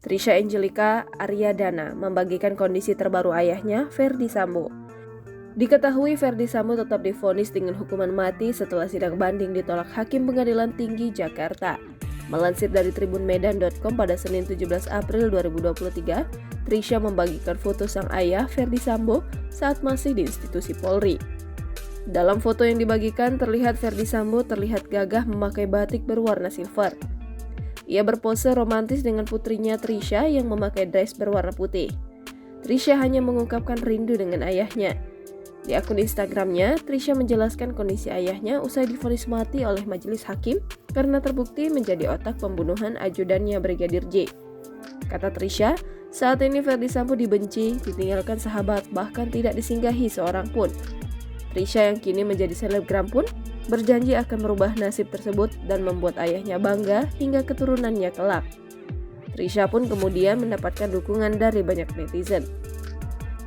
Trisha Angelika Aryadana membagikan kondisi terbaru ayahnya, Ferdy Sambo. Diketahui Ferdy Sambo tetap divonis dengan hukuman mati setelah sidang banding ditolak Hakim Pengadilan Tinggi Jakarta. Melansir dari tribunmedan.com pada Senin 17 April 2023, Trisha membagikan foto sang ayah, Ferdy Sambo, saat masih di institusi Polri. Dalam foto yang dibagikan, terlihat Ferdy Sambo terlihat gagah memakai batik berwarna silver. Ia berpose romantis dengan putrinya Trisha yang memakai dress berwarna putih. Trisha hanya mengungkapkan rindu dengan ayahnya. Di akun Instagramnya, Trisha menjelaskan kondisi ayahnya usai divonis mati oleh majelis hakim karena terbukti menjadi otak pembunuhan ajudannya Brigadir J. Kata Trisha, saat ini Ferdy Sambo dibenci, ditinggalkan sahabat, bahkan tidak disinggahi seorang pun. Trisha yang kini menjadi selebgram pun berjanji akan merubah nasib tersebut dan membuat ayahnya bangga hingga keturunannya kelak. Trisha pun kemudian mendapatkan dukungan dari banyak netizen.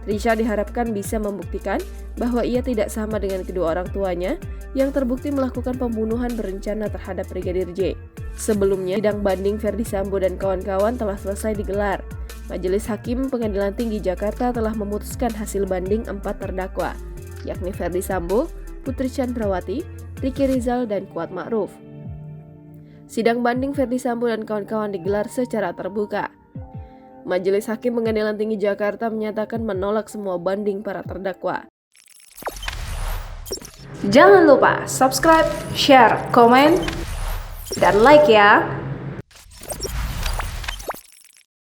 Trisha diharapkan bisa membuktikan bahwa ia tidak sama dengan kedua orang tuanya yang terbukti melakukan pembunuhan berencana terhadap Brigadir J. Sebelumnya, sidang banding Ferdy Sambo dan kawan-kawan telah selesai digelar. Majelis Hakim Pengadilan Tinggi Jakarta telah memutuskan hasil banding 4 terdakwa, yakni Ferdy Sambo, Putri Chandrawati, Ricky Rizal, dan Kuat Ma'ruf. Sidang banding Ferdy Sambo dan kawan-kawan digelar secara terbuka. Majelis Hakim Pengadilan Tinggi Jakarta menyatakan menolak semua banding para terdakwa. Jangan lupa subscribe, share, komen, dan like ya!